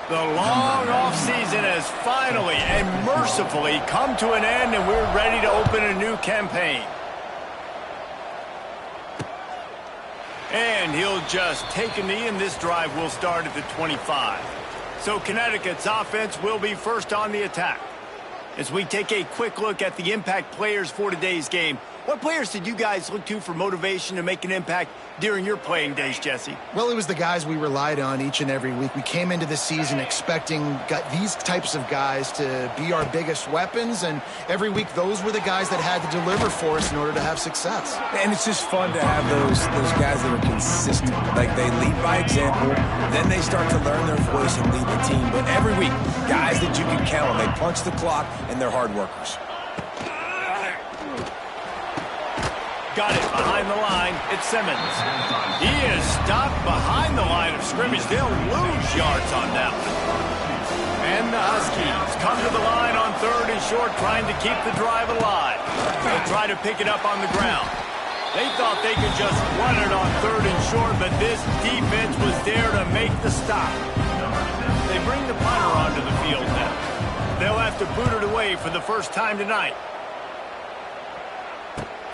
The long offseason has finally and mercifully come to an end, and we're ready to open a new campaign. And he'll just take a knee, and this drive will start at the 25. So Connecticut's offense will be first on the attack. As we take a quick look at the impact players for today's game, what players did you guys look to for motivation to make an impact during your playing days, Jesse? Well, it was the guys we relied on each and every week. We came into the season expecting these types of guys to be our biggest weapons, and every week those were the guys that had to deliver for us in order to have success. And it's just fun to have those guys that are consistent. Like, they lead by example, then they start to learn their voice and lead the team. But every week, guys that you can count on, they punch the clock, and they're hard workers. Got it behind the line. It's Simmons. He is stopped behind the line of scrimmage. They'll lose yards on that one. And the Huskies come to the line on 3rd and short, trying to keep the drive alive. They'll try to pick it up on the ground. They thought they could just run it on 3rd and short, but this defense was there to make the stop. They bring the punter onto the field now. They'll have to boot it away for the first time tonight.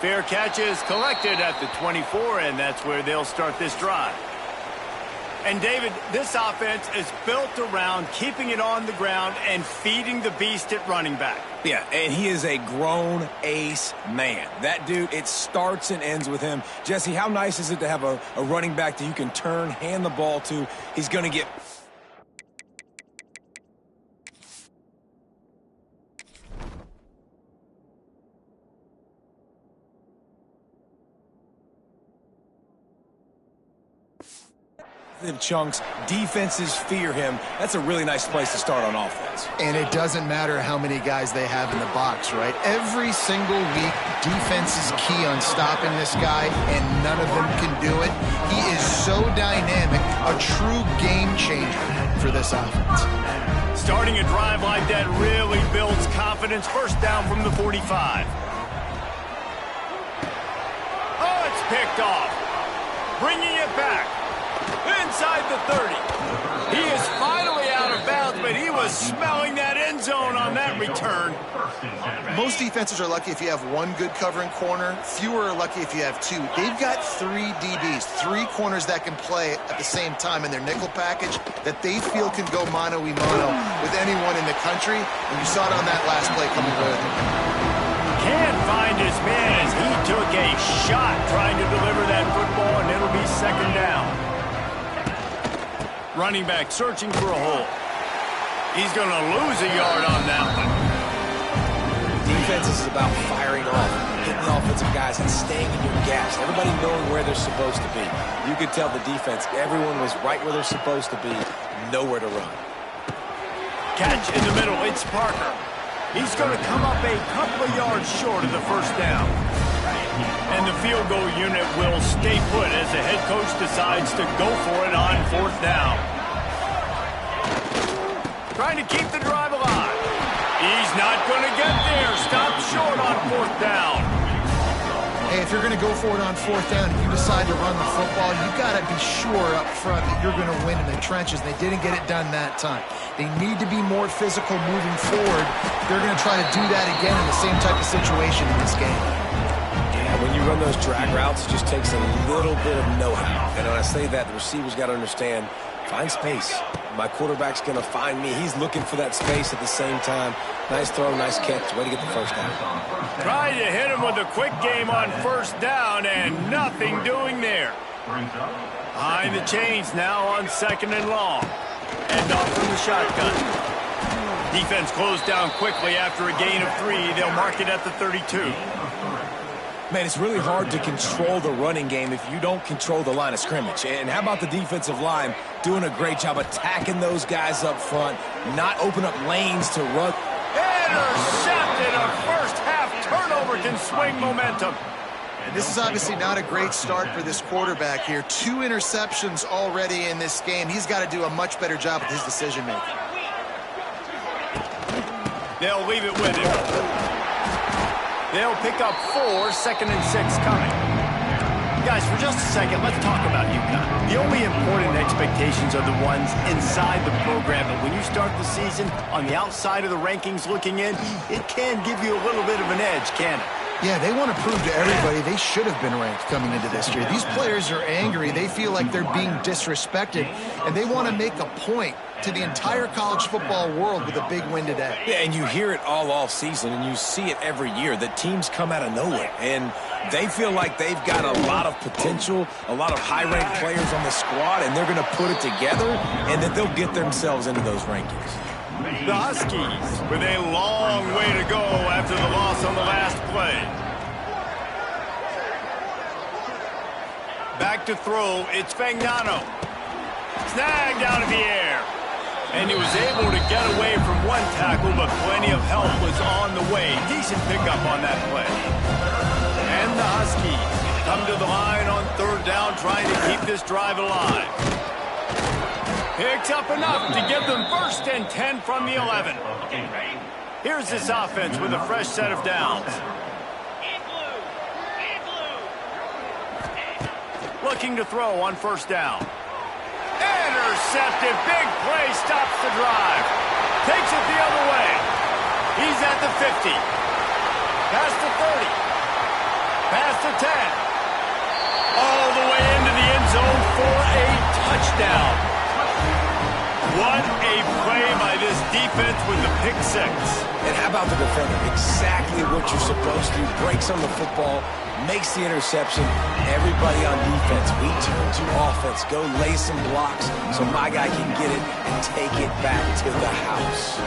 Fair catch is collected at the 24, and that's where they'll start this drive. And, David, this offense is built around keeping it on the ground and feeding the beast at running back. Yeah, and he is a grown ace man. That dude, it starts and ends with him. Jesse, how nice is it to have a running back that you can turn, hand the ball to? He's going to get... chunks. Defenses fear him. That's a really nice place to start on offense. And it doesn't matter how many guys they have in the box, right? Every single week, defense is key on stopping this guy, and none of them can do it. He is so dynamic, a true game changer for this offense. Starting a drive like that really builds confidence. First down from the 45. Oh, it's picked off. Bringing it back. Inside the 30. He is finally out of bounds, but he was smelling that end zone on that return. Most defenses are lucky if you have one good covering corner. Fewer are lucky if you have two. They've got 3 DBs, 3 corners that can play at the same time in their nickel package that they feel can go mano-a-mano with anyone in the country, and you saw it on that last play coming with him. Can't find his man as he took a shot trying to deliver that football, and it'll be second down. Running back searching for a hole. He's going to lose a yard on that one. Defense is about firing off, hitting the offensive guys, and staying in your gaps. Everybody knowing where they're supposed to be. You could tell the defense, everyone was right where they're supposed to be, nowhere to run. Catch in the middle. It's Parker. He's going to come up a couple of yards short of the first down. And the field goal unit will stay put as the head coach decides to go for it on 4th down. Trying to keep the drive alive. He's not going to get there. Stopped short on 4th down. Hey, if you're going to go for it on 4th down and you decide to run the football, you've got to be sure up front that you're going to win in the trenches. They didn't get it done that time. They need to be more physical moving forward. They're going to try to do that again in the same type of situation in this game. When you run those drag routes, it just takes a little bit of know-how. And when I say that, the receivers got to understand, find space, My quarterback's going to find me. He's looking for that space at the same time. Nice throw, nice catch. Way to get the first down. Tried to hit him with a quick game on first down, and nothing doing there. Behind the chains now on 2nd and long. And off from the shotgun. Defense closed down quickly after a gain of 3. They'll mark it at the 32. Man, it's really hard to control the running game if you don't control the line of scrimmage. And how about the defensive line doing a great job attacking those guys up front, not open up lanes to run. Intercepted. A first half turnover can swing momentum. And this is obviously not a great start for this quarterback here. 2 interceptions already in this game. He's got to do a much better job with his decision-making. They'll leave it with him. They'll pick up 4, 2nd and 6 coming. Guys, for just a second, let's talk about UConn. The only important expectations are the ones inside the program, but when you start the season on the outside of the rankings looking in, it can give you a little bit of an edge, can it? Yeah, they want to prove to everybody they should have been ranked coming into this year. These players are angry. They feel like they're being disrespected, and they want to make a point to the entire college football world with a big win today. Yeah, and you hear it all off season, and you see it every year. The teams come out of nowhere, and they feel like they've got a lot of potential, a lot of high-ranked players on the squad, and they're going to put it together, and that they'll get themselves into those rankings. The Huskies with a long way to go after the loss on the last play. Back to throw, it's Fagnano. Snagged out of the air. And he was able to get away from one tackle, but plenty of help was on the way. Decent pickup on that play. And the Huskies come to the line on 3rd down, trying to keep this drive alive. Picks up enough to give them 1st and 10 from the 11. Here's this offense with a fresh set of downs. Looking to throw on 1st down. Intercepted. Big play stops the drive. Takes it the other way. He's at the 50. Past the 30. Past the 10. All the way into the end zone for a touchdown. What a play by this defense with the pick 6. And how about the defender? Exactly what you're supposed to do. Breaks on the football, makes the interception. Everybody on defense, we turn to offense. Go lay some blocks so my guy can get it and take it back to the house.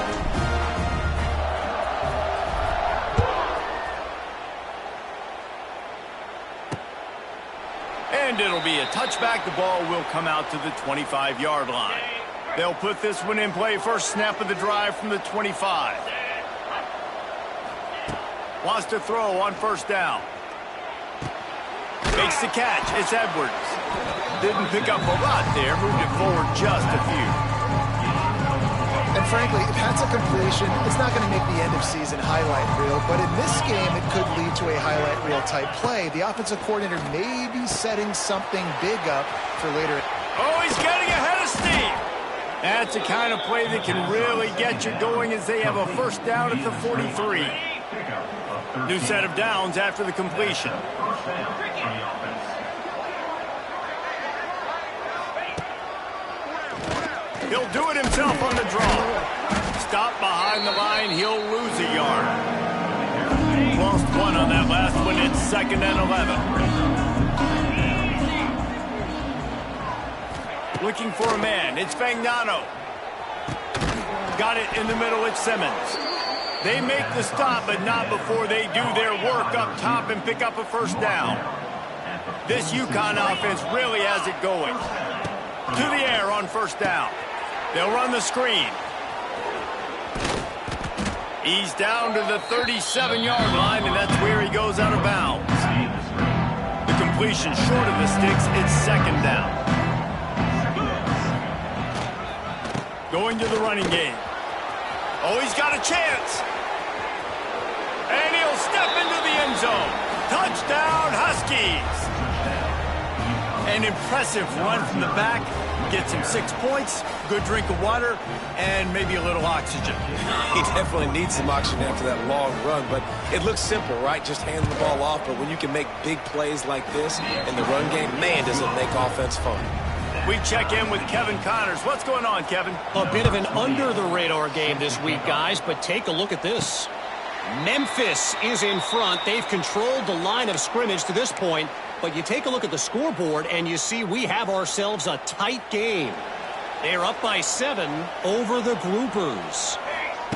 And it'll be a touchback. The ball will come out to the 25-yard line. They'll put this one in play. First snap of the drive from the 25. Wants to throw on 1st down. Makes the catch. It's Edwards. Didn't pick up a lot there. Moved it forward just a few. And frankly, if that's a completion, it's not going to make the end of season highlight reel, but in this game, it could lead to a highlight reel type play. The offensive coordinator may be setting something big up for later. Oh, he's getting ahead of steam. That's the kind of play that can really get you going as they have a 1st down at the 43. New set of downs after the completion. He'll do it himself on the draw. Stop behind the line. He'll lose a yard. Lost 1 on that last one. It's 2nd and 11. Looking for a man. It's Fagnano. Got it in the middle. It's Simmons. They make the stop, but not before they do their work up top and pick up a 1st down. This UConn offense really has it going. To the air on 1st down. They'll run the screen. He's down to the 37-yard line, and that's where he goes out of bounds. The completion short of the sticks. It's 2nd down. Going to the running game. Oh, he's got a chance. And he'll step into the end zone. Touchdown, Huskies. An impressive run from the back. Gets him 6 points, good drink of water, and maybe a little oxygen. He definitely needs some oxygen after that long run, but it looks simple, right? Just hand the ball off, but when you can make big plays like this in the run game, man, does it make offense fun. We check in with Kevin Connors. What's going on, Kevin? A bit of an under-the-radar game this week, guys, but take a look at this. Memphis is in front. They've controlled the line of scrimmage to this point, but you take a look at the scoreboard and you see we have ourselves a tight game. They're up by 7 over the Groupers.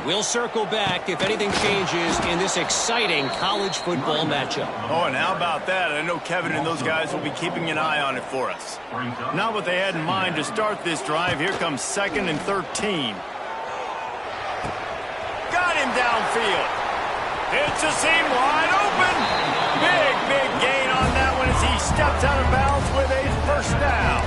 We'll circle back if anything changes in this exciting college football matchup. Oh, and how about that? I know Kevin and those guys will be keeping an eye on it for us. Not what they had in mind to start this drive. Here comes 2nd and 13. Got him downfield. It's a seam wide open. Big gain on that one as he steps out of bounds with a first down.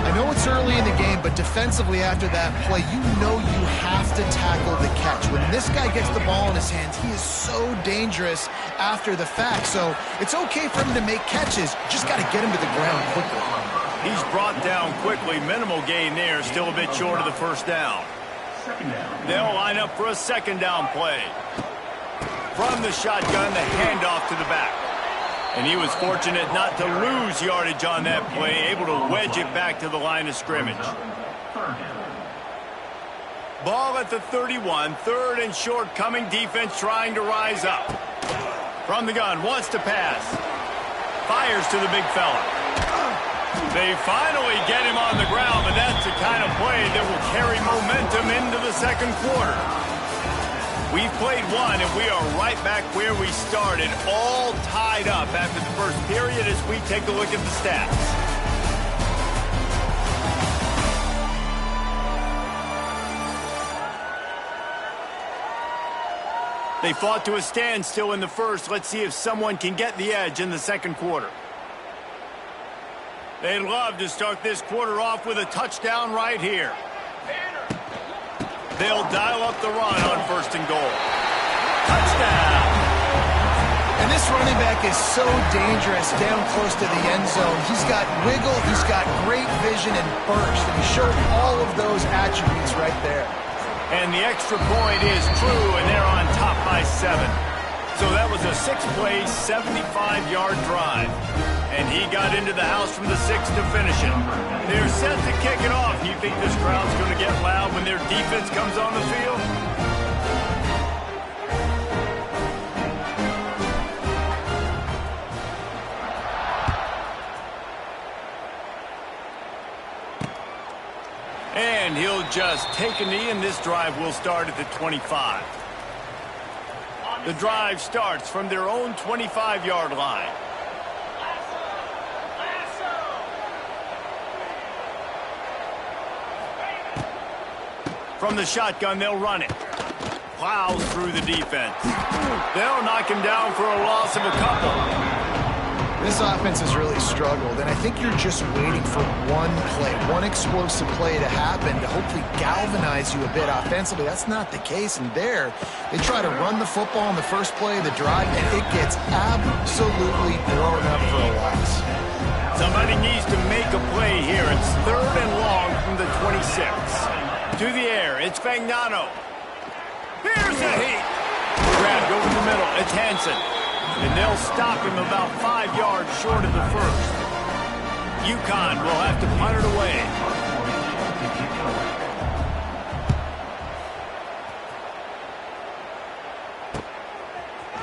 I know it's early in the game, but defensively after that play, you know you have to tackle the catch. When this guy gets the ball in his hands, he is so dangerous after the fact. So it's okay for him to make catches. Just got to get him to the ground quickly. He's brought down quickly. Minimal gain there. Still a bit short of the first down. They'll line up for a 2nd down play. From the shotgun, the handoff to the back. And he was fortunate not to lose yardage on that play, able to wedge it back to the line of scrimmage. Ball at the 31, 3rd and short, coming defense trying to rise up. From the gun, wants to pass. Fires to the big fella. They finally get him on the ground, but that's the kind of play that will carry momentum into the 2nd quarter. We've played one, and we are right back where we started, all tied up after the first period as we take a look at the stats. They fought to a standstill in the first. Let's see if someone can get the edge in the 2nd quarter. They'd love to start this quarter off with a touchdown right here. They'll dial up the run on 1st and goal. Touchdown! And this running back is so dangerous down close to the end zone. He's got wiggle, he's got great vision and burst, and he showed all of those attributes right there. And the extra point is true, and they're on top by 7. So that was a 6-play, 75-yard drive. And he got into the house from the 6 to finish it. They're set to kick it off. You think this crowd's going to get loud when their defense comes on the field? And he'll just take a knee, and this drive will start at the 25. The drive starts from their own 25-yard line. From the shotgun, they'll run it. Plows through the defense. They'll knock him down for a loss of a couple. This offense has really struggled, and I think you're just waiting for one play, one explosive play to happen to hopefully galvanize you a bit offensively. That's not the case, and there, they try to run the football in the first play of the drive, and it gets absolutely blown up for a loss. Somebody needs to make a play here. It's 3rd and long from the 26. To the air, it's Fagnano. Here's a heat. Grabbed over the middle, it's Hansen. And they'll stop him about 5 yards short of the first. UConn will have to punt it away.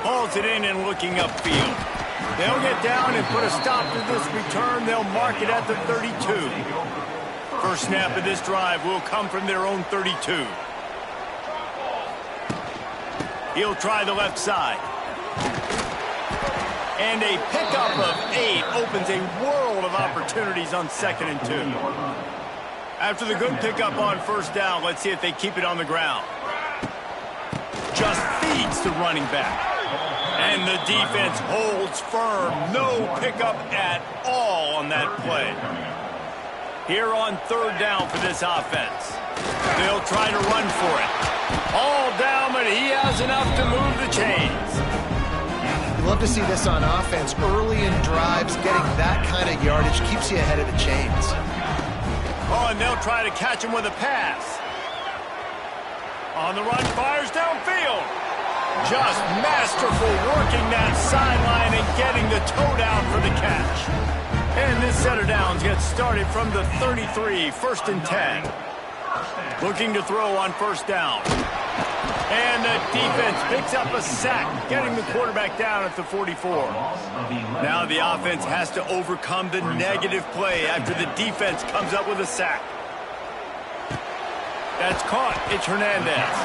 Hauls it in and looking upfield. They'll get down and put a stop to this return. They'll mark it at the 32. First snap of this drive will come from their own 32. He'll try the left side. And a pickup of 8 opens a world of opportunities on 2nd and 2. After the good pickup on first down, let's see if they keep it on the ground. Just feeds the running back. And the defense holds firm. No pickup at all on that play. Here on 3rd down for this offense. They'll try to run for it. All down, but he has enough to move the chains. You love to see this on offense. Early in drives, getting that kind of yardage keeps you ahead of the chains. Oh, and they'll try to catch him with a pass. On the run, fires downfield. Just masterful working that sideline and getting the toe down for the catch. And this set of downs gets started from the 33, 1st and 10. Looking to throw on 1st down. And the defense picks up a sack, getting the quarterback down at the 44. Now the offense has to overcome the negative play after the defense comes up with a sack. That's caught. It's Hernandez.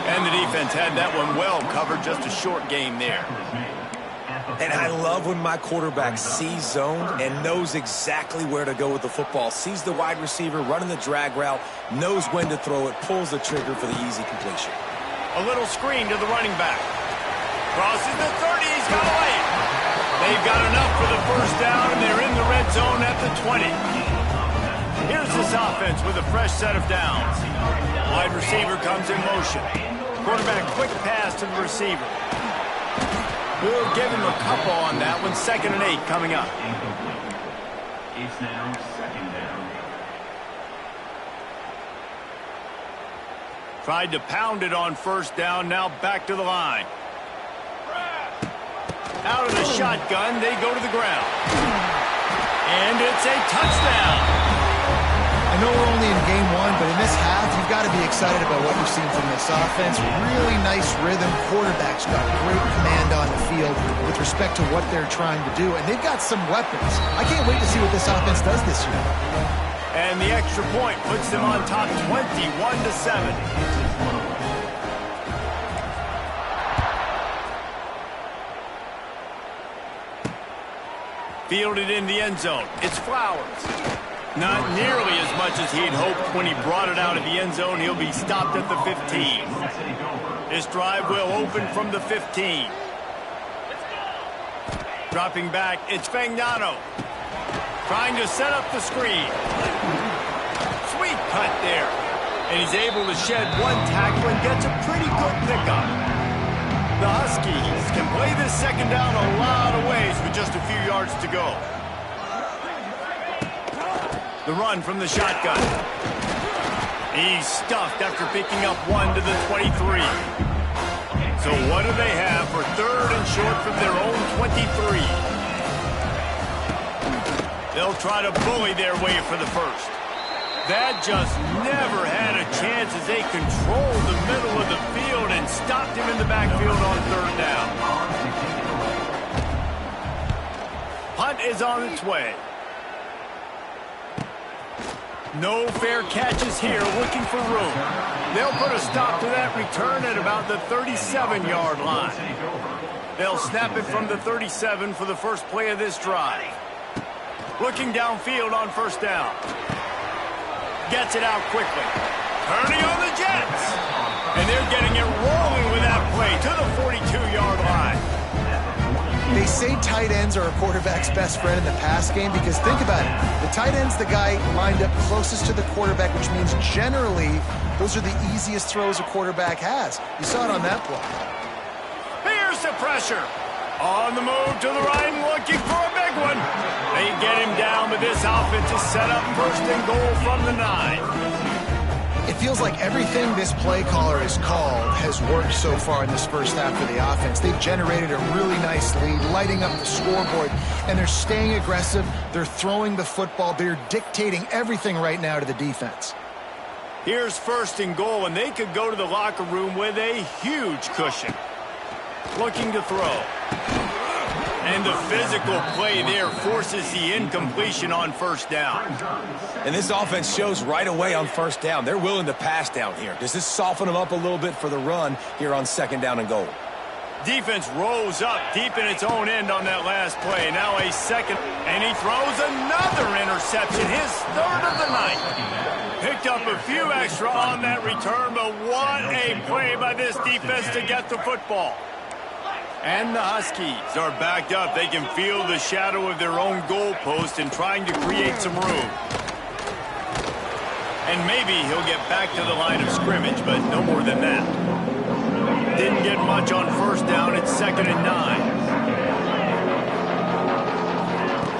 And the defense had that one well covered, just a short game there. And I love when my quarterback sees zone and knows exactly where to go with the football. Sees the wide receiver running the drag route, knows when to throw it, pulls the trigger for the easy completion. A little screen to the running back. Crosses the 30. He's got a lane. They've got enough for the 1st down, and they're in the red zone at the 20. Here's this offense with a fresh set of downs. Wide receiver comes in motion. Quarterback quick pass to the receiver. We'll give him a couple on that one. 2nd and 8 coming up. It's now 2nd down. Tried to pound it on 1st down. Now back to the line. Out of the shotgun, they go to the ground. And it's a touchdown. I know we're only in game 1, but in this half, you've got to be excited about what you've seen from this offense. Really nice rhythm. Quarterback's got great command on the field with respect to what they're trying to do. And they've got some weapons. I can't wait to see what this offense does this year. And the extra point puts them on top 21-7. Fielded in the end zone. It's Flowers. Not nearly as much as he'd hoped when he brought it out of the end zone. He'll be stopped at the 15. This drive will open from the 15. Dropping back, it's Fagnano. Trying to set up the screen. Sweet cut there. And he's able to shed one tackle and gets a pretty good pickup. The Huskies can play this 2nd down a lot of ways with just a few yards to go. The run from the shotgun. He's stuffed after picking up 1 to the 23. So what do they have for 3rd and short from their own 23? They'll try to bully their way for the 1st. That just never had a chance as they controlled the middle of the field and stopped him in the backfield on 3rd down. Punt is on its way. No fair catches here, looking for room. They'll put a stop to that return at about the 37-yard line. They'll snap it from the 37 for the first play of this drive. Looking downfield on 1st down. Gets it out quickly. Turning on the Jets. And they're getting it rolling with that play to the 42-yard line. They say tight ends are a quarterback's best friend in the pass game because think about it. The tight end's the guy lined up closest to the quarterback, which means generally those are the easiest throws a quarterback has. You saw it on that play. Here's the pressure. On the move to the right, looking for a big one. They get him down, but this offense is set up 1st and goal from the 9. It feels like everything this play caller has called has worked so far in this 1st half of the offense. They've generated a really nice lead, lighting up the scoreboard, and they're staying aggressive. They're throwing the football. They're dictating everything right now to the defense. Here's 1st and goal, and they could go to the locker room with a huge cushion. Looking to throw. And the physical play there forces the incompletion on 1st down. And this offense shows right away on 1st down. They're willing to pass down here. Does this soften them up a little bit for the run here on 2nd down and goal? Defense rose up deep in its own end on that last play. Now a 2nd, and he throws another interception, his 3rd of the night. Picked up a few extra on that return, but what a play by this defense to get the football. And the Huskies are backed up. They can feel the shadow of their own goalpost and trying to create some room. And maybe he'll get back to the line of scrimmage, but no more than that. Didn't get much on 1st down. It's 2nd and 9.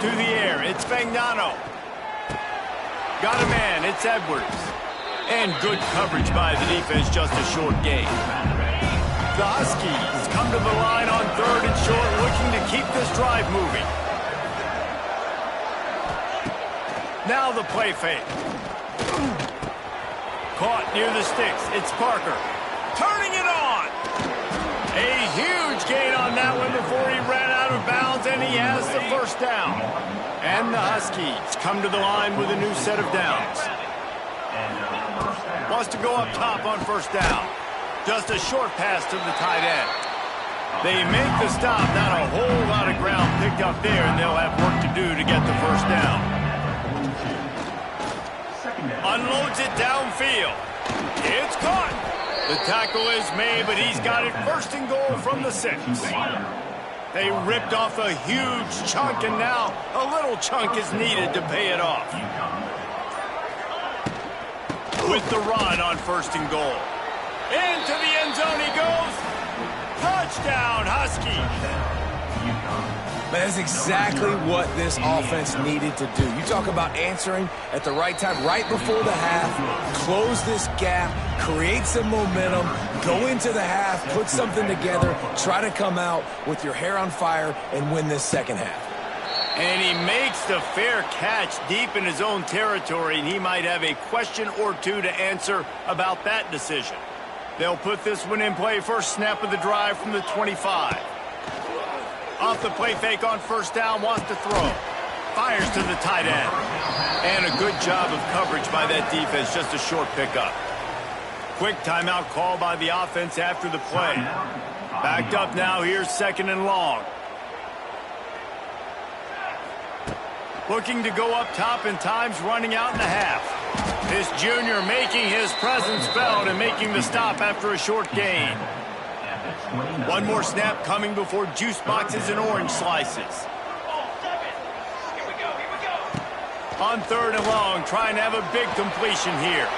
To the air. It's Fagnano. Got a man. It's Edwards. And good coverage by the defense. Just a short gain. The Huskies come to the line on 3rd and short, looking to keep this drive moving. Now the play fake. Caught near the sticks. It's Parker. Turning it on. A huge gain on that one before he ran out of bounds, and he has the first down. And the Huskies come to the line with a new set of downs. Wants to go up top on first down. Just a short pass to the tight end. They make the stop. Not a whole lot of ground picked up there, and they'll have work to do to get the first down. Unloads it downfield. It's caught. The tackle is made, but he's got it first and goal from the 6. They ripped off a huge chunk, and now a little chunk is needed to pay it off. With the run on first and goal. Into the end zone he goes. Touchdown, Huskies. But that's exactly what this offense needed to do. You talk about answering at the right time, right before the half, close this gap, create some momentum, go into the half, put something together, try to come out with your hair on fire and win this second half. And he makes the fair catch deep in his own territory, and he might have a question or two to answer about that decision. They'll put this one in play. First snap of the drive from the 25. Off the play fake on first down, wants to throw. Fires to the tight end. And a good job of coverage by that defense, just a short pickup. Quick timeout call by the offense after the play. Backed up now, here's second and long. Looking to go up top, and time's running out in the half. This junior making his presence felt and making the stop after a short gain. One more snap coming before juice boxes and orange slices. On third and long, trying to have a big completion here.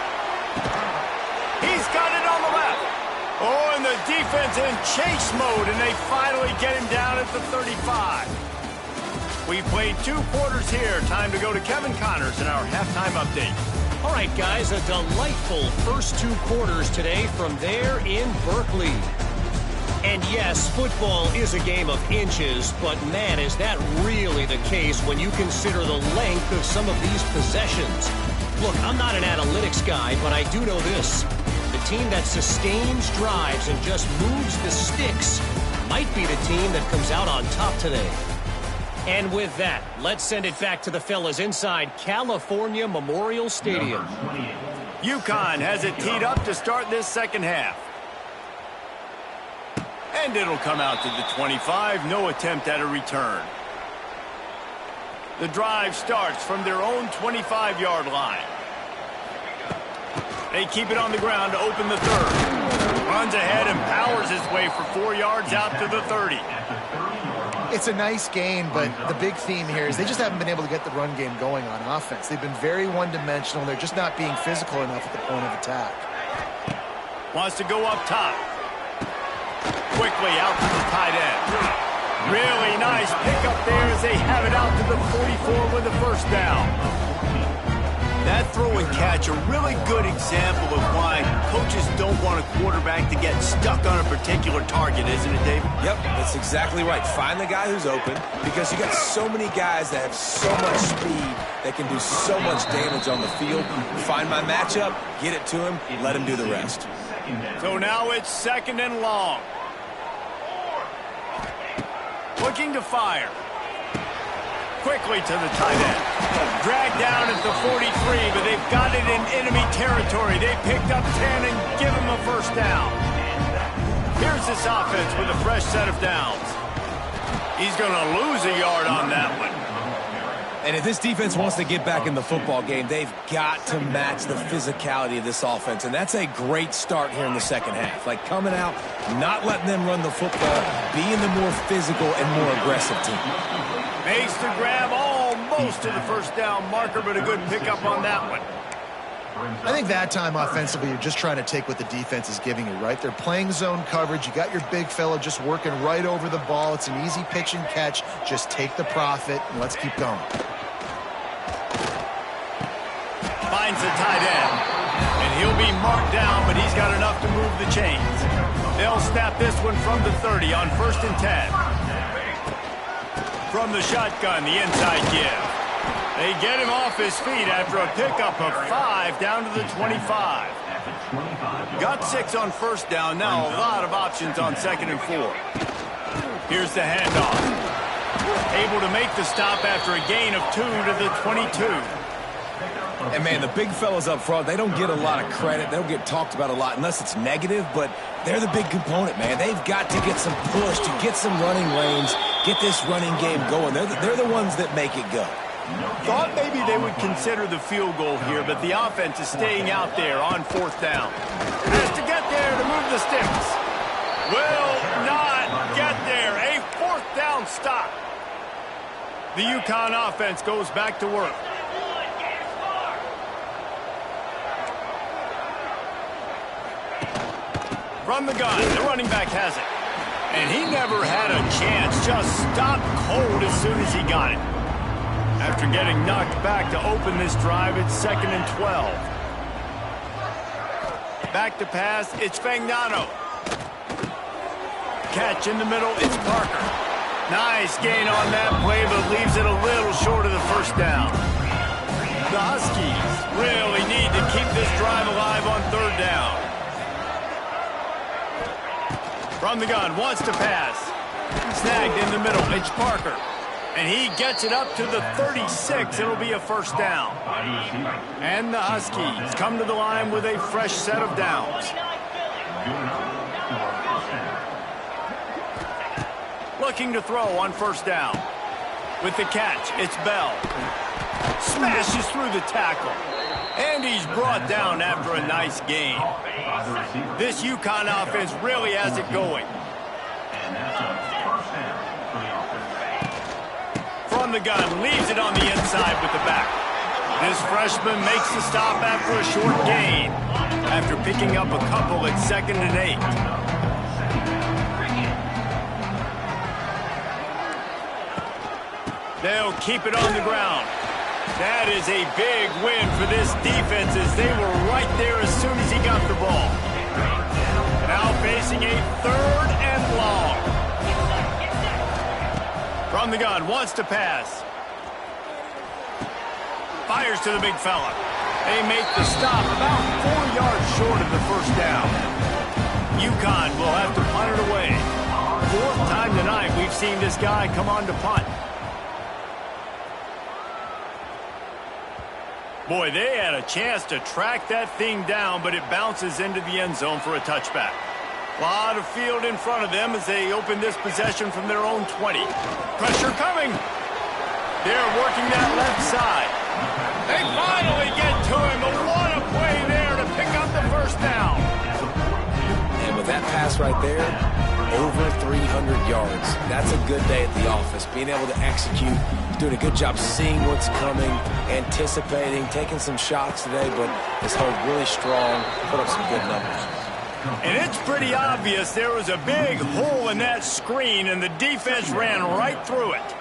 He's got it on the left. Oh, and the defense in chase mode, and they finally get him down at the 35. We played 2 quarters here. Time to go to Kevin Connors in our halftime update. All right, guys, a delightful first 2 quarters today from there in Berkeley. And yes, football is a game of inches, but man, is that really the case when you consider the length of some of these possessions. Look, I'm not an analytics guy, but I do know this. The team that sustains drives and just moves the sticks might be the team that comes out on top today. And with that, let's send it back to the fellas inside California Memorial Stadium. UConn has it teed up to start this second half. And it'll come out to the 25. No attempt at a return. The drive starts from their own 25-yard line. They keep it on the ground to open the third. Runs ahead and powers his way for 4 yards out to the 30. It's a nice game, but the big theme here is they just haven't been able to get the run game going on offense. They've been very one-dimensional. They're just not being physical enough at the point of attack. Wants to go up top. Quickly out to the tight end. Really nice pickup there as they have it out to the 44 with the first down. That throw and catch, a really good example of why coaches don't want a quarterback to get stuck on a particular target, isn't it, David? Yep, that's exactly right. Find the guy who's open, because you got so many guys that have so much speed that can do so much damage on the field. Find my matchup, get it to him, let him do the rest. So now it's second and long. Looking to fire. Quickly to the tight end. Dragged down at the 43, but they've got it in enemy territory. They picked up 10 and give him a first down. Here's this offense with a fresh set of downs. He's going to lose a yard on that one. And if this defense wants to get back in the football game, they've got to match the physicality of this offense. And that's a great start here in the second half. Like coming out, not letting them run the football, being the more physical and more aggressive team. Makes the grab almost to the first down marker, but a good pickup on that one. I think that time offensively, you're just trying to take what the defense is giving you, right? They're playing zone coverage. You got your big fella just working right over the ball. It's an easy pitch and catch. Just take the profit, and let's keep going. Finds the tight end, and he'll be marked down, but he's got enough to move the chains. They'll snap this one from the 30 on 1st and 10. From the shotgun, the inside give. They get him off his feet after a pickup of 5 down to the 25. Got 6 on first down. Now a lot of options on 2nd and 4. Here's the handoff. Able to make the stop after a gain of 2 to the 22. And, man, the big fellas up front, they don't get a lot of credit. They don't get talked about a lot unless it's negative, but they're the big component, man. They've got to get some push, to get some running lanes, get this running game going. They're the ones that make it go. Thought maybe they would consider the field goal here, but the offense is staying out there on 4th down. Has to get there to move the sticks. Will not get there. A 4th down stop. The UConn offense goes back to work. From the gun, the running back has it. And he never had a chance, just stopped cold as soon as he got it. After getting knocked back to open this drive, it's 2nd and 12. Back to pass, it's Fagnano. Catch in the middle, it's Parker. Nice gain on that play, but leaves it a little short of the first down. The Huskies really need to keep this drive alive on 3rd down. From the gun, wants to pass. Snagged in the middle, it's Parker. And he gets it up to the 36. It'll be a 1st down. And the Huskies come to the line with a fresh set of downs. Looking to throw on 1st down. With the catch, it's Bell. Smashes through the tackle. And he's brought down after a nice gain. This UConn offense really has it going. From the gun, leaves it on the inside with the back. This freshman makes the stop after a short gain. After picking up a couple at 2nd and 8. They'll keep it on the ground. That is a big win for this defense as they were right there as soon as he got the ball. Now facing a 3rd and long. From the gun, wants to pass. Fires to the big fella. They make the stop about 4 yards short of the 1st down. UConn will have to punt it away. 4th time tonight we've seen this guy come on to punt. Boy, they had a chance to track that thing down, but it bounces into the end zone for a touchback. A lot of field in front of them as they open this possession from their own 20. Pressure coming. They're working that left side. They finally get to him. But what a play there to pick up the 1st down. And with that pass right there, over 300 yards. That's a good day at the office. Being able to execute, doing a good job seeing what's coming, anticipating, taking some shots today, but is held really strong, put up some good numbers. And it's pretty obvious there was a big hole in that screen, and the defense ran right through it.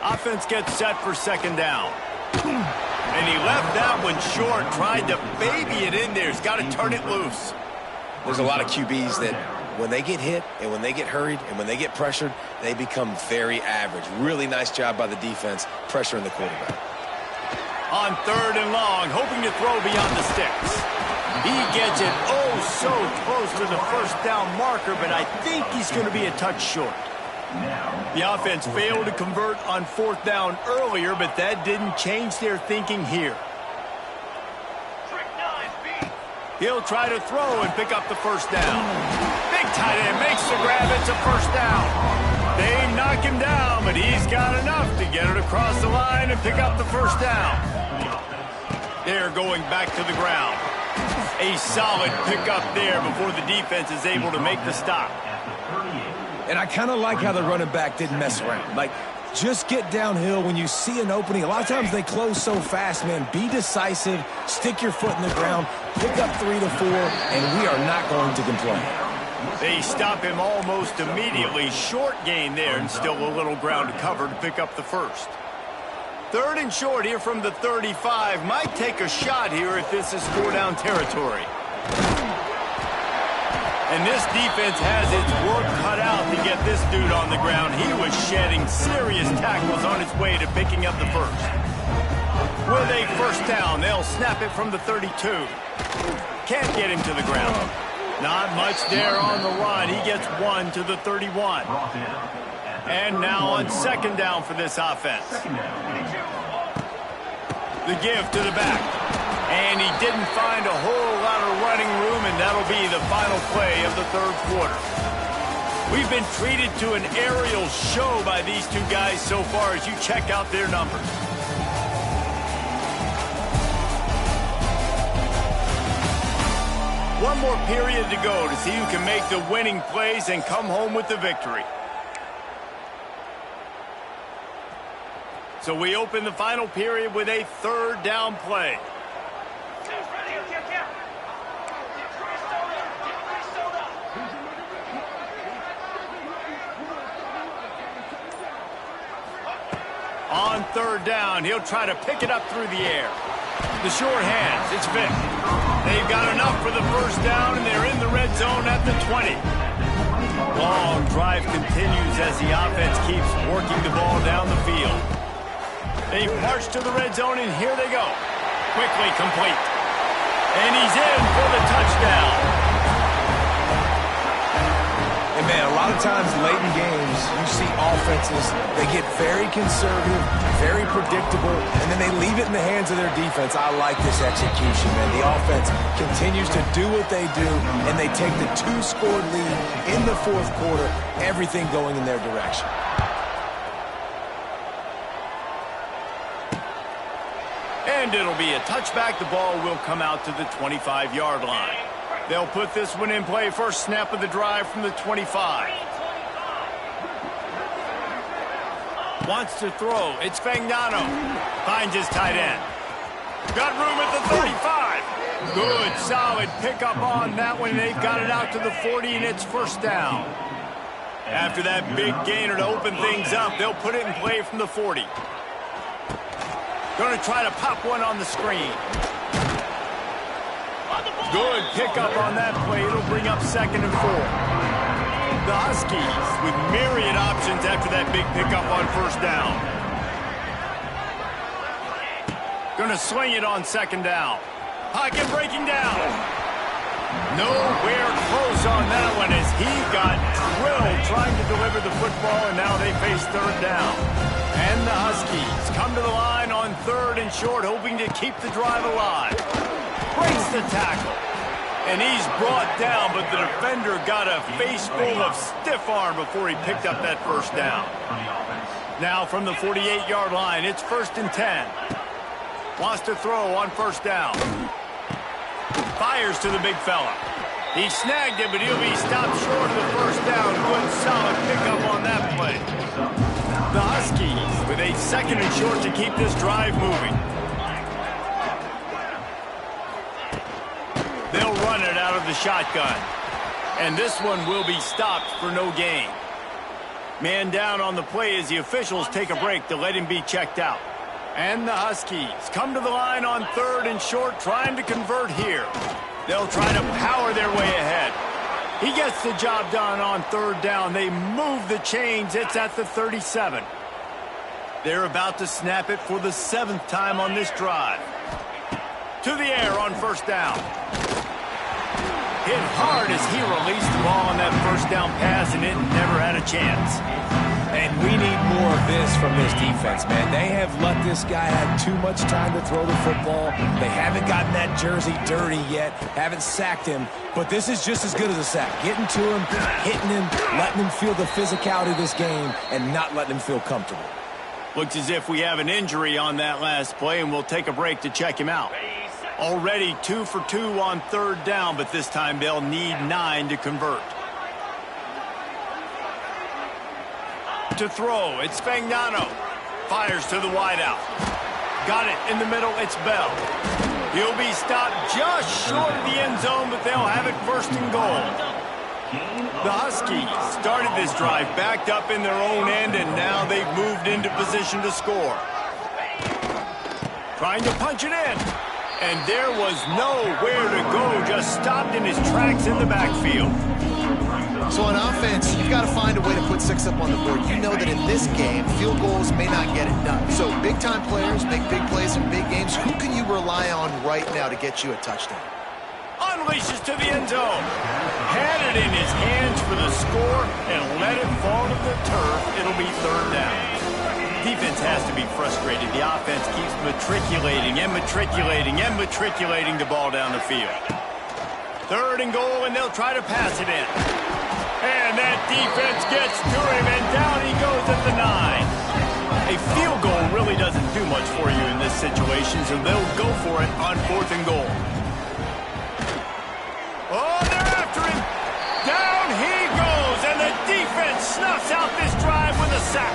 Offense gets set for 2nd down. And he left that one short, tried to baby it in there. He's got to turn it loose. There's a lot of QBs that when they get hit and when they get hurried and when they get pressured, they become very average. Really nice job by the defense pressuring the quarterback. On 3rd and long, hoping to throw beyond the sticks. He gets it so close to the 1st down marker, but I think he's going to be a touch short. The offense failed to convert on 4th down earlier, but that didn't change their thinking here. He'll try to throw and pick up the 1st down. Big tight end makes the grab. It's a 1st down. They knock him down, but he's got enough to get it across the line and pick up the 1st down. They're going back to the ground. A solid pickup there before the defense is able to make the stop. And I kind of like how the running back didn't mess around. Like, just get downhill when you see an opening. A lot of times they close so fast, man. Be decisive, stick your foot in the ground, pick up 3 to 4, and we are not going to complain. They stop him almost immediately. Short gain there and still a little ground to cover to pick up the 1st. 3rd and short here from the 35. Might take a shot here if this is 4-down territory. And this defense has its work cut out to get got this dude on the ground. He was shedding serious tackles on his way to picking up the first. With a first down, they'll snap it from the 32. Can't get him to the ground. Not much there on the run. He gets one to the 31. And now on second down for this offense. The give to the back. And he didn't find a whole lot of running room, and that'll be the final play of the third quarter. We've been treated to an aerial show by these two guys so far as you check out their numbers. One more period to go to see who can make the winning plays and come home with the victory. So we open the final period with a third down play. On third down, he'll try to pick it up through the air. The short hands, it's Vic. They've got enough for the first down, and they're in the red zone at the 20. Long drive continues as the offense keeps working the ball down the field. They march to the red zone, and here they go. Quickly complete. And he's in for the touchdown. And man, a lot of times late in games, you see offenses, they get very conservative, very predictable, and then they leave it in the hands of their defense. I like this execution, man. The offense continues to do what they do, and they take the two-score lead in the fourth quarter, everything going in their direction. And it'll be a touchback. The ball will come out to the 25-yard line. They'll put this one in play. First snap of the drive from the 25. Wants to throw. It's Fagnano. Finds his tight end. Got room at the 35. Good, solid pickup on that one. They've got it out to the 40, and it's first down. After that big gainer to open things up, they'll put it in play from the 40. Going to try to pop one on the screen. Good pickup on that play. It'll bring up second and 4. The Huskies with myriad options after that big pickup on first down. Going to swing it on second down. Pocket breaking down. Nowhere close on that one as he got drilled trying to deliver the football, and now they face third down. And the Huskies come to the line on third and short, hoping to keep the drive alive. Breaks the tackle. And he's brought down, but the defender got a face full of stiff arm before he picked up that first down. Now from the 48-yard line, it's first and 10. Wants to throw on first down. Fires to the big fella. He snagged it, but he'll be stopped short of the first down. Good, solid pickup on that play. The Huskies with a second and short to keep this drive moving. They'll run it out of the shotgun. And this one will be stopped for no gain. Man down on the play as the officials take a break to let him be checked out. And the Huskies come to the line on third and short, trying to convert here. They'll try to power their way ahead. He gets the job done on third down. They move the chains. It's at the 37. They're about to snap it for the 7th time on this drive. To the air on first down. Hit hard as he released the ball on that first down pass, and it never had a chance. And we need more of this from this defense, man. They have let this guy have too much time to throw the football. They haven't gotten that jersey dirty yet, haven't sacked him, but this is just as good as a sack. Getting to him, hitting him, letting him feel the physicality of this game, and not letting him feel comfortable. Looks as if we have an injury on that last play, and we'll take a break to check him out. Already 2 for 2 on third down, but this time they'll need 9 to convert. To throw, it's Fagnano. Fires to the wideout. Got it in the middle, it's Bell. He'll be stopped just short of the end zone, but they'll have it first and goal. The Huskies started this drive backed up in their own end, and now they've moved into position to score. Trying to punch it in. And there was nowhere to go, just stopped in his tracks in the backfield. So on offense, you've got to find a way to put 6 up on the board. You know that in this game, field goals may not get it done. So big-time players make big plays in big games. Who can you rely on right now to get you a touchdown? Unleashes to the end zone. Had it in his hands for the score and let it fall to the turf. It'll be 3rd down. Defense has to be frustrated. The offense keeps matriculating the ball down the field. 3rd and goal, and they'll try to pass it in. And that defense gets to him, and down he goes at the 9. A field goal really doesn't do much for you in this situation, so they'll go for it on 4th and goal. Oh, they're after him. Down he goes, and the defense snuffs out this drive with a sack.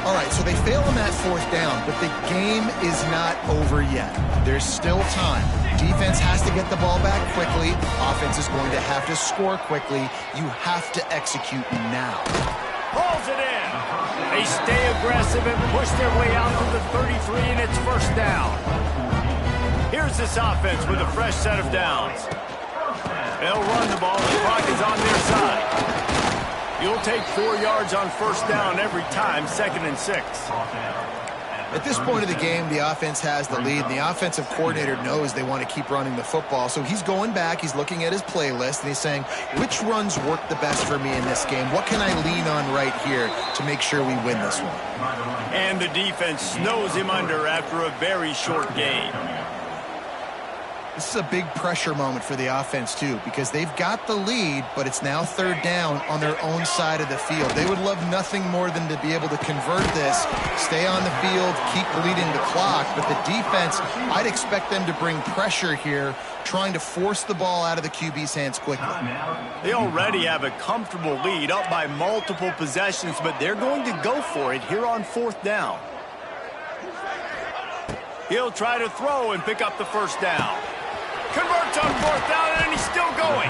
All right, so they fail him at 4th down, but the game is not over yet. There's still time. Defense has to get the ball back quickly. Offense is going to have to score quickly. You have to execute now. Pulls it in. They stay aggressive and push their way out to the 33, and it's 1st down. Here's this offense with a fresh set of downs. They'll run the ball. The clock is on their side. You'll take 4 yards on 1st down every time, 2nd and 6. At this point of the game, the offense has the lead, and the offensive coordinator knows they want to keep running the football. So he's going back, he's looking at his playlist, and he's saying, which runs work the best for me in this game? What can I lean on right here to make sure we win this one? And the defense snows him under after a very short game. This is a big pressure moment for the offense, too, because they've got the lead, but it's now 3rd down on their own side of the field. They would love nothing more than to be able to convert this, stay on the field, keep bleeding the clock, but the defense, I'd expect them to bring pressure here, trying to force the ball out of the QB's hands quickly. They already have a comfortable lead, up by multiple possessions, but they're going to go for it here on 4th down. He'll try to throw and pick up the 1st down. Converts on 4th down, and he's still going.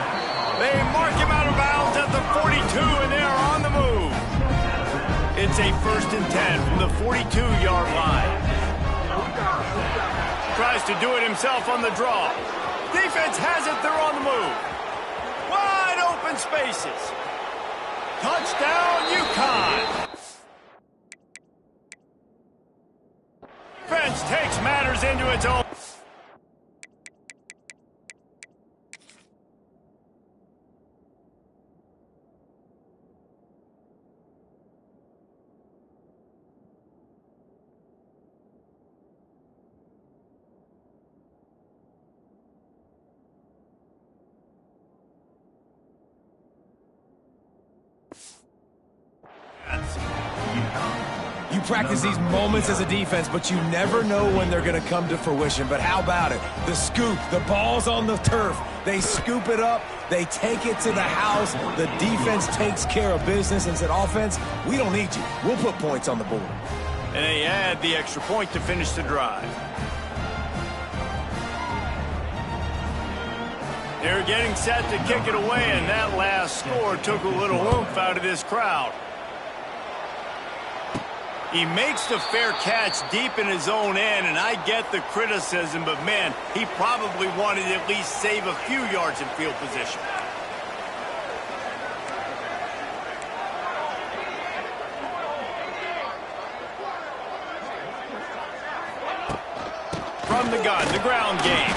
They mark him out of bounds at the 42, and they are on the move. It's a 1st and 10 from the 42-yard line. Tries to do it himself on the draw. Defense has it. They're on the move. Wide open spaces. Touchdown, UConn. Defense takes matters into its own. You practice these moments as a defense, but you never know when they're going to come to fruition. But how about it? The scoop, the ball's on the turf. They scoop it up. They take it to the house. The defense takes care of business and said, offense, we don't need you. We'll put points on the board. And they add the extra point to finish the drive. They're getting set to kick it away, and that last score took a little oomph out of this crowd. He makes the fair catch deep in his own end, and I get the criticism, but man, he probably wanted to at least save a few yards in field position. From the gun, the ground game.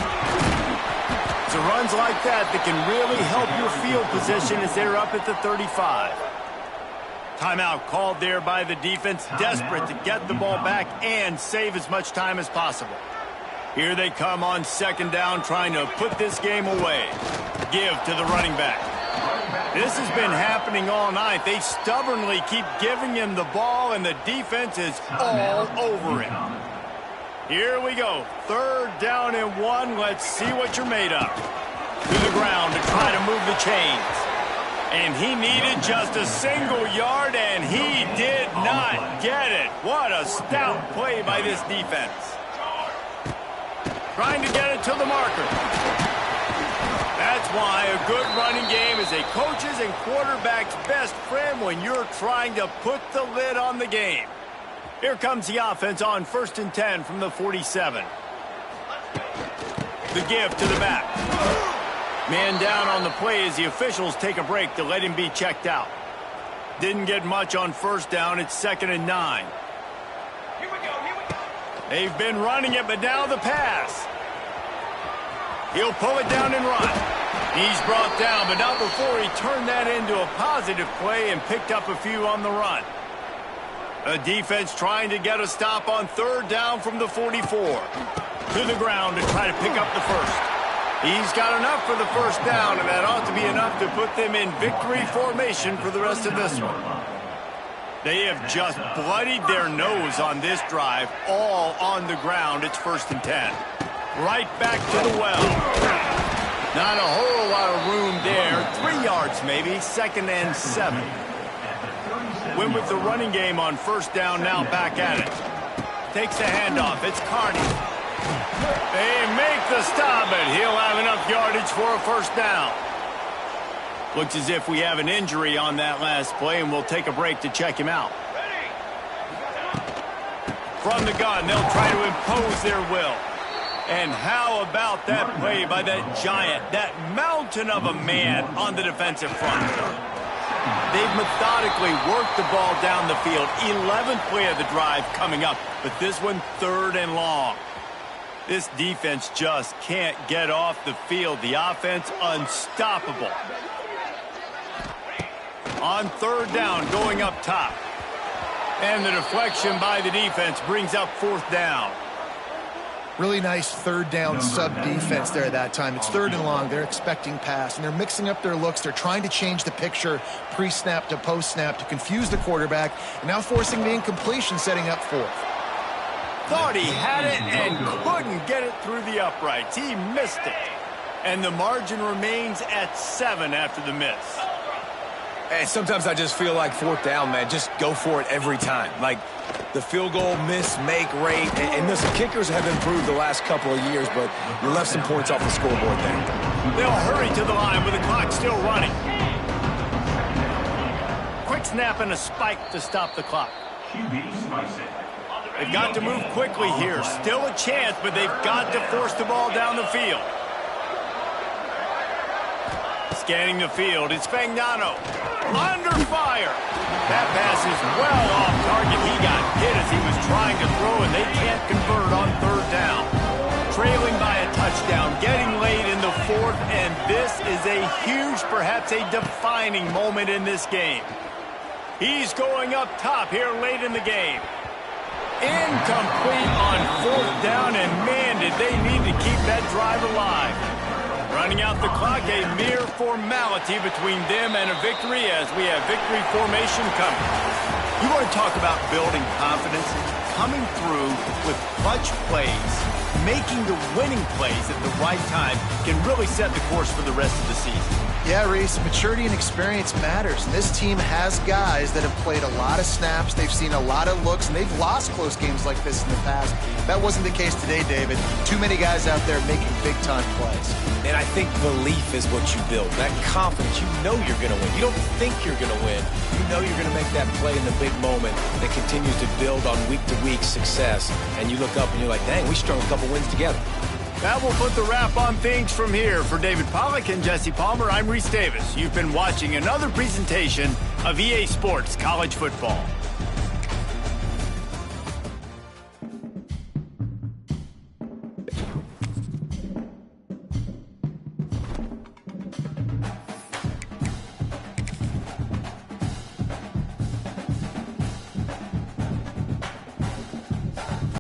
So runs like that can really help your field position as they're up at the 35. Timeout called there by the defense, desperate to get the ball back and save as much time as possible. Here they come on 2nd down, trying to put this game away. Give to the running back. This has been happening all night. They stubbornly keep giving him the ball, and the defense is all over him. Here we go. 3rd down and 1. Let's see what you're made of. To the ground to try to move the chains. And he needed just a single yard, and he did not get it. What a stout play by this defense. Trying to get it to the marker. That's why a good running game is a coach's and quarterback's best friend when you're trying to put the lid on the game. Here comes the offense on 1st and 10 from the 47. The give to the back. Man down on the play as the officials take a break to let him be checked out. Didn't get much on first down. It's 2nd and 9. Here we go, here we go. They've been running it, but now the pass. He'll pull it down and run. He's brought down, but not before he turned that into a positive play and picked up a few on the run. A defense trying to get a stop on 3rd down from the 44. To the ground to try to pick up the first. He's got enough for the first down, and that ought to be enough to put them in victory formation for the rest of this one. They have just bloodied their nose on this drive, all on the ground. It's 1st and 10. Right back to the well. Not a whole lot of room there. 3 yards maybe, 2nd and 7. Went with the running game on 1st down, now back at it. Takes the handoff. It's Carney. They make the stop, but he'll have enough yardage for a 1st down. Looks as if we have an injury on that last play, and we'll take a break to check him out. From the gun, they'll try to impose their will. And how about that play by that giant, that mountain of a man on the defensive front? They've methodically worked the ball down the field. 11th play of the drive coming up, but this one 3rd and long. This defense just can't get off the field. The offense unstoppable. On 3rd down, going up top. And the deflection by the defense brings up 4th down. Really nice 3rd down sub-defense there at that time. It's 3rd and long. They're expecting pass, and they're mixing up their looks. They're trying to change the picture pre-snap to post-snap to confuse the quarterback, and now forcing the incompletion, setting up 4th. Thought he had it and couldn't get it through the uprights. He missed it. And the margin remains at 7 after the miss. And sometimes I just feel like 4th down, man. Just go for it every time. Like the field goal miss-make rate. And listen, kickers have improved the last couple of years, but you left some points off the scoreboard there. They'll hurry to the line with the clock still running. Quick snap and a spike to stop the clock. They've got to move quickly here. Still a chance, but they've got to force the ball down the field. Scanning the field, it's Fagnano. Under fire. That pass is well off target. He got hit as he was trying to throw, and they can't convert on 3rd down. Trailing by a touchdown, getting late in the 4th, and this is a huge, perhaps a defining moment in this game. He's going up top here late in the game. Incomplete on 4th down, and man, did they need to keep that drive alive. Running out the clock, a mere formality between them and a victory as we have victory formation coming. You want to talk about building confidence? Coming through with clutch plays, making the winning plays at the right time can really set the course for the rest of the season. Yeah, Reese, maturity and experience matters. And this team has guys that have played a lot of snaps. They've seen a lot of looks, and they've lost close games like this in the past. That wasn't the case today, David. Too many guys out there making big-time plays. And I think belief is what you build. That confidence, you know you're going to win. You don't think you're going to win. You know you're going to make that play in the big moment that continues to build on week-to-week success. And you look up and you're like, dang, we strung a couple wins together. That will put the wrap on things from here. For David Pollack and Jesse Palmer, I'm Reese Davis. You've been watching another presentation of EA Sports College Football.